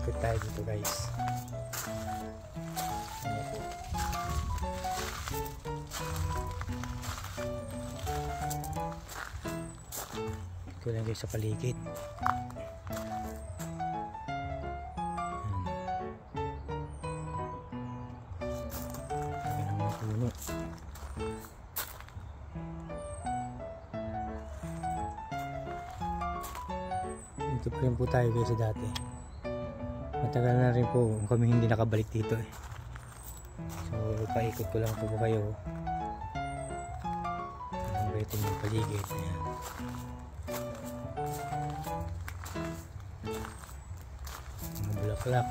Ikot tayo dito guys. Ikot lang guys sa paligid. Ayan ang mga puno. Dito pa rin po tayo guys sa dati. Matagal na rin po kami hindi nakabalik dito eh. So paikot ko lang po kayo. Ito yung paligid. Ayan. Mga bulaklak.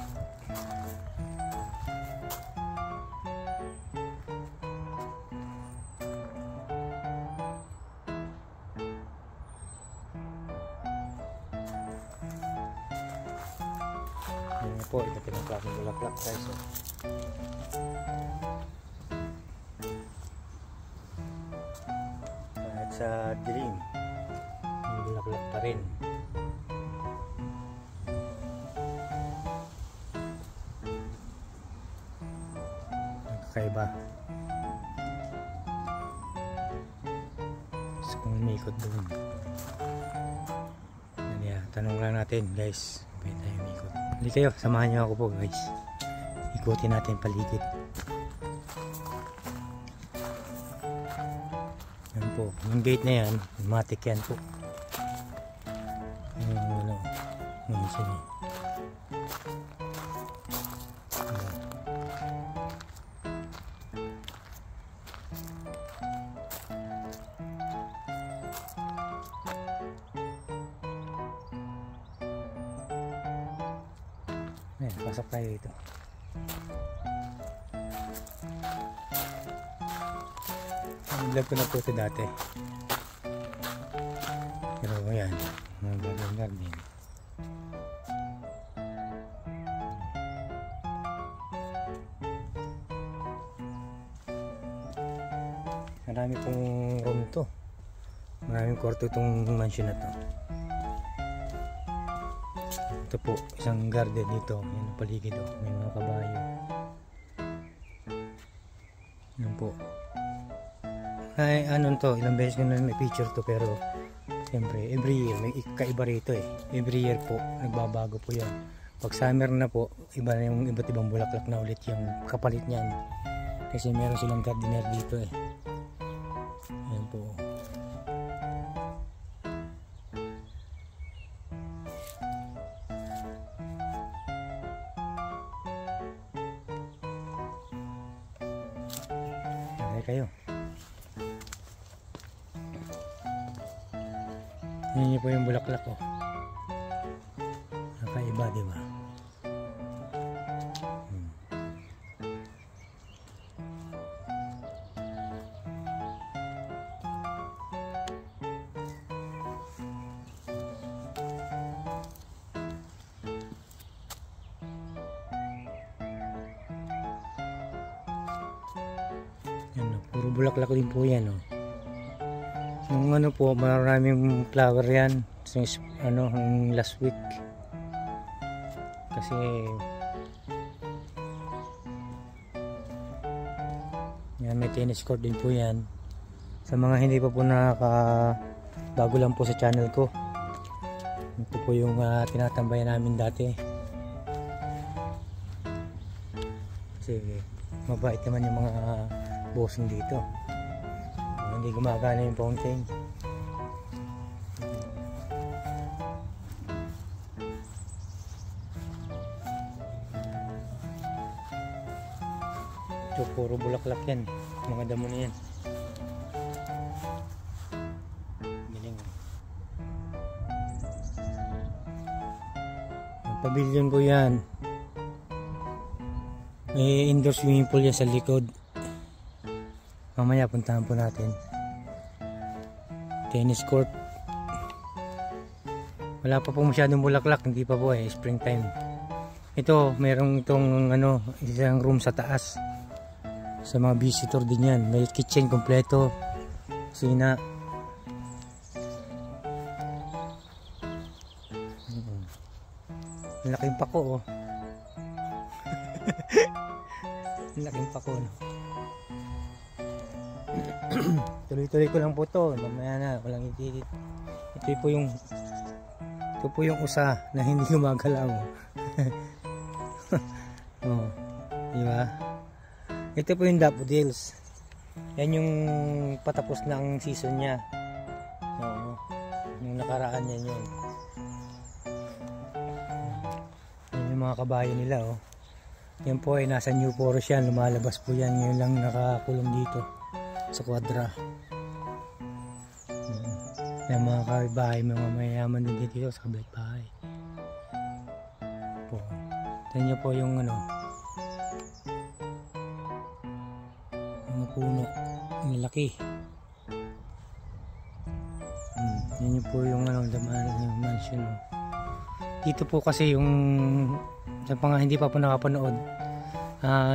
Ayan po, ito pinagkakang bulaklak guys. So. Kahit sa dilim, yung bulaklak pa rin. Nagkakaiba. Gusto kong umikot doon. Yan, tanong lang natin guys. Pwede tayo umikot. Hindi kayo, samahan niyo ako po guys. Ikutin natin paligid. Yan po, yung gate na yan, matik yan po. Yung ano, yung isa niya. Ayan, pasok tayo dito. Vlog ko na po ito dati. Pero ayan, mga garden. Marami pong room to. Maraming kwarto itong mansion na to. Ito po, isang garden dito. Yan ang paligid o. May mga kabayo. Yan po. Ay, ano to, ilang beses ko na may picture to pero siyempre, every year, may kaiba rito eh. Every year po, nagbabago po yan. Pag summer na po, iba na yung iba't ibang bulaklak na ulit yung kapalit niyan. Kasi meron silang gardener dito eh. Yan po. Okay kayo. Yan niyo po yung bulaklak ko. Nakaiba, di ba? Yan, puro bulaklak din po yan, oh. Yung ano po, maraming flower yan. Since, ano, last week. Kasi yan, may tennis court din po yan. Sa mga hindi pa po bago lang po sa channel ko. Ito po yung tinatambayan namin dati. Kasi mabait naman yung mga bossing dito. Hindi gumagana yung fountain. Ito puro bulaklak yan. Mga damo na yan. Galing. Ang pavilion po yan. May indoor swimming pool yan sa likod. Mamaya puntahan po natin. Tennis court. Wala pa po masyadong bulaklak, hindi pa po eh, springtime. Ito, merong itong ano, isang room sa taas. Sa mga visitor din yan. May kitchen kompleto. Kusina. Malaking pako oh. Laking pako, no? Tuloy-tuloy ko lang po to. Mamaya na, walang ititit. Ito po yung usa na hindi gumagalaw. Oh, di ba? Ito po yung daffodils. Yan yung patapos na ang season niya. Oo. Yung nakaraan yan yun. Yan yung mga kabayo nila, oh. Yan po ay nasa New Forest yan. Lumalabas po yan. Ngayon lang nakakulong dito sa Quadra. Yan mga kabahay, mga mayayaman din dito sa kabilang bahay. Po. Tignan nyo po yung ano, mga puno. Ang laki. Yan nyo po yung ano, yung mansion. Dito po kasi yung sa mga hindi pa po nakapanood,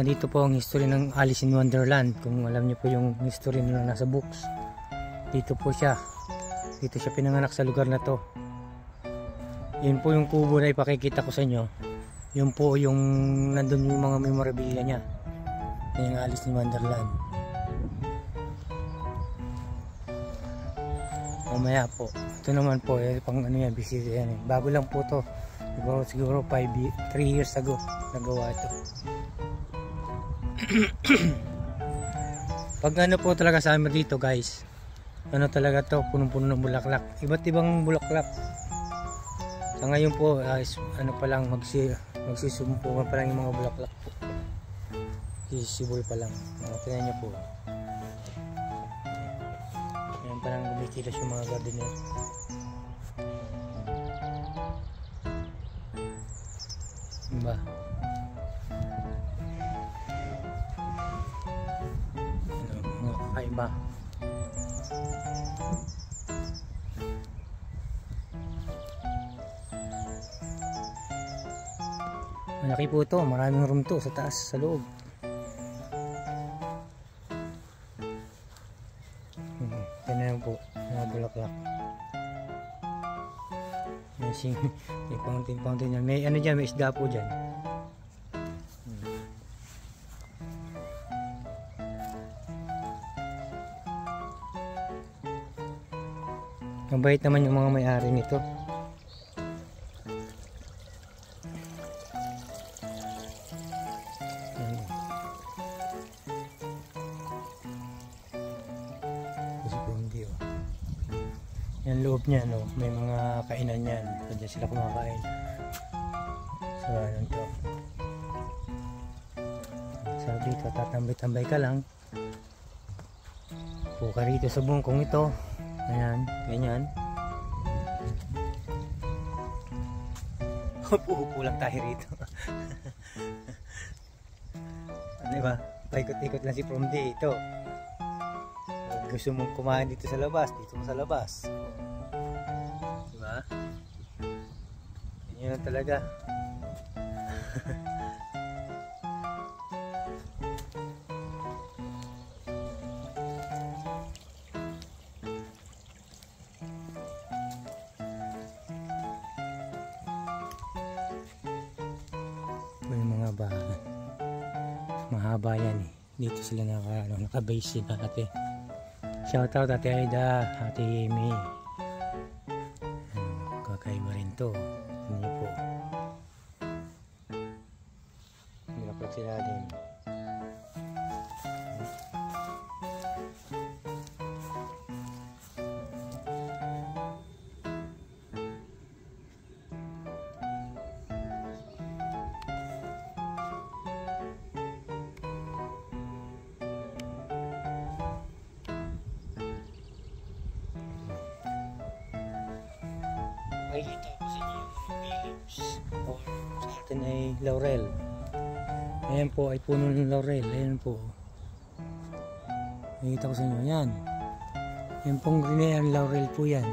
dito po ang history ng Alice in Wonderland. Kung alam niyo po yung history nila nasa books, dito po siya. Dito siya pinanganak sa lugar na to. Yun po yung kubo na ipakikita ko sa inyo. Yun po yung nandun yung mga memorabilia niya. Yung Alice in Wonderland. Mamaya po. Ito naman po, pang ano yan, bisita yan. Bago lang po to. Siguro 3 years ago nagawa ito. Pag ano po talaga sa amin dito, guys, ano talaga to, punong-puno ng bulaklak. Iba't ibang bulaklak. Sa ngayon po, ano pa lang, magsisumpungan pa lang yung mga bulaklak po. Sisibol pa lang. Tingnan nyo po. Ayan pa lang gumikilos yung mga gardener. Diba? Ano, mga kakaiba. Malaki po ito, maraming room to sa taas, sa loob. Yan na lang po, mga bulaklak. May fountain yan. May ano dyan, may isda po dyan. Mabait naman yung mga may-ari nito. Yan loob niya, no? May mga kainan yan. So, dyan sila kumakain. So, ano to? So, dito, tatambay-tambay ka lang. Puka rito sa bungkong ito. Ayan, ganyan. Upo lang tayo rito. Diba? Paikot-ikot lang si Promdi ito. Gusto mong kumain dito sa labas, dito mo sa labas. Diba? Ganyan lang talaga. May mga bahay. Mahaba yan eh. Dito sila naka-base na ate. Shoutout Ate Aida, Ate Amy. Kakaiba rin to. Ano po. Malapot sila din. Makikita ko sa inyo yung leaves or sa atin ay laurel. Ayan po ay puno ng laurel. Ayan po. Makikita ko sa inyo. Ayan. Ayan pong green laurel po yan.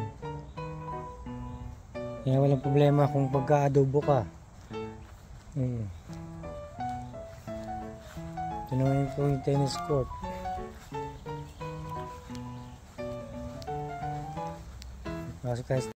Kaya walang problema kung pagka-adobo ka. Ito naman po yung tennis court. Kasi